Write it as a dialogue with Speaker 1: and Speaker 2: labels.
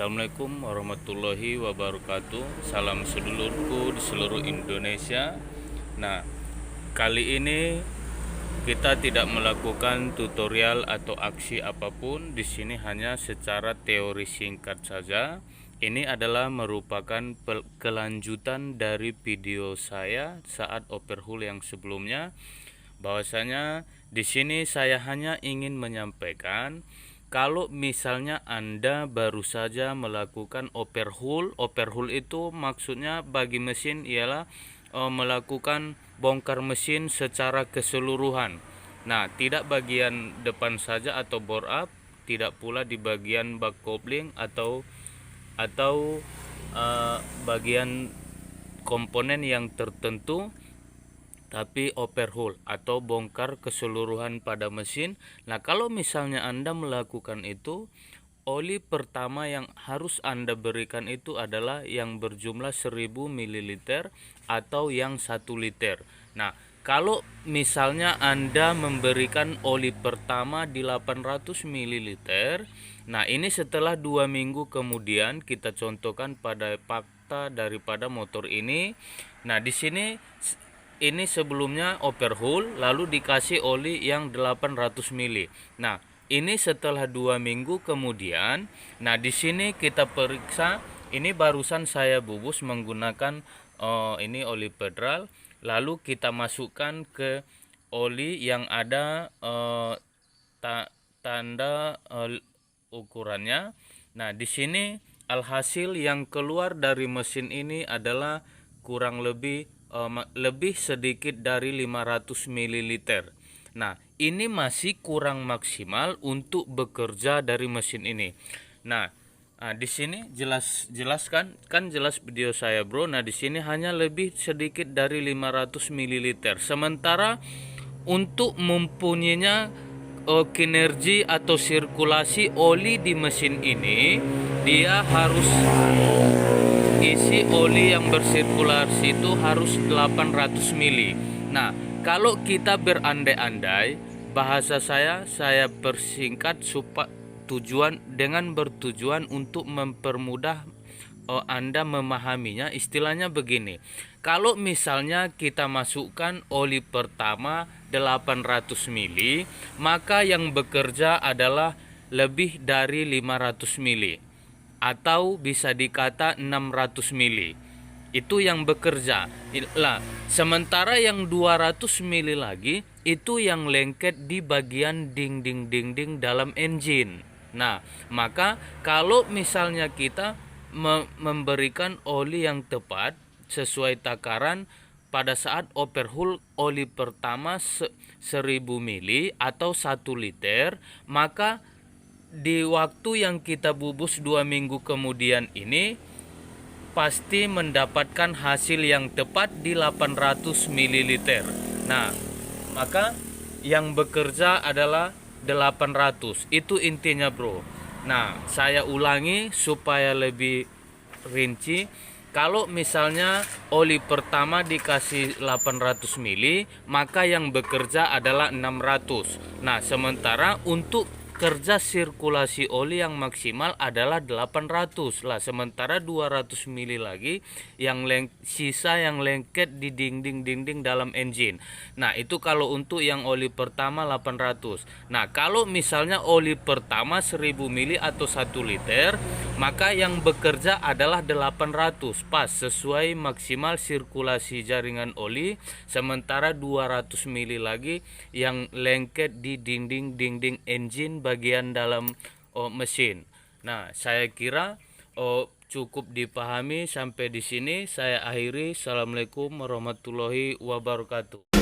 Speaker 1: Assalamualaikum warahmatullahi wabarakatuh. Salam sedulurku di seluruh Indonesia. Nah, kali ini kita tidak melakukan tutorial atau aksi apapun. Di sini hanya secara teori singkat saja. Ini adalah merupakan kelanjutan dari video saya saat overhaul yang sebelumnya. Bahwasanya di sini saya hanya ingin menyampaikan kalau misalnya Anda baru saja melakukan overhaul itu maksudnya bagi mesin ialah melakukan bongkar mesin secara keseluruhan. Nah, tidak bagian depan saja atau bore up, tidak pula di bagian bak kopling atau bagian komponen yang tertentu, tapi overhaul atau bongkar keseluruhan pada mesin. Nah, kalau misalnya Anda melakukan itu, oli pertama yang harus Anda berikan itu adalah yang berjumlah 1000 ml atau yang 1 liter. Nah, kalau misalnya Anda memberikan oli pertama di 800 ml, nah ini setelah 2 minggu kemudian, kita contohkan pada fakta daripada motor ini. Nah, di sini ini sebelumnya overhaul lalu dikasih oli yang 800 ml. Nah, ini setelah 2 minggu kemudian. Nah, di sini kita periksa. Ini barusan saya bubus menggunakan ini oli federal. Lalu kita masukkan ke oli yang ada tanda ukurannya. Nah, di sini alhasil yang keluar dari mesin ini adalah kurang lebih sedikit dari 500 ml. Nah, ini masih kurang maksimal untuk bekerja dari mesin ini. Nah, di sini jelaskan kan jelas video saya, Bro. Nah, di sini hanya lebih sedikit dari 500 ml. Sementara untuk mempunyainya kinergi atau sirkulasi oli di mesin ini, dia harus isi oli yang bersirkulasi itu harus 800 ml. Nah, kalau kita berandai-andai, bahasa saya persingkat supaya bertujuan untuk mempermudah Anda memahaminya. Istilahnya begini. Kalau misalnya kita masukkan oli pertama 800 ml, maka yang bekerja adalah lebih dari 500 ml. Atau bisa dikata 600 mili. Itu yang bekerja. Sementara yang 200 mili lagi itu yang lengket di bagian dinding dalam engine. Nah, maka kalau misalnya kita memberikan oli yang tepat sesuai takaran pada saat overhaul oli pertama 1000 mili atau 1 liter, maka di waktu yang kita bubus 2 minggu kemudian ini pasti mendapatkan hasil yang tepat di 800 ml. Nah, maka yang bekerja adalah 800. Itu intinya, Bro. Nah, saya ulangi supaya lebih rinci. Kalau misalnya oli pertama dikasih 800 ml, maka yang bekerja adalah 600. Nah, sementara untuk kerja sirkulasi oli yang maksimal adalah 800 lah, sementara 200 mili lagi yang sisa yang lengket di dinding dalam engine. Nah, itu kalau untuk yang oli pertama 800. Nah, kalau misalnya oli pertama 1000 mili atau 1 liter, maka yang bekerja adalah 800 pas sesuai maksimal sirkulasi jaringan oli, sementara 200 mili lagi yang lengket di dinding engine bagian dalam mesin. Nah, saya kira cukup dipahami sampai di sini. Saya akhiri. Assalamualaikum warahmatullahi wabarakatuh.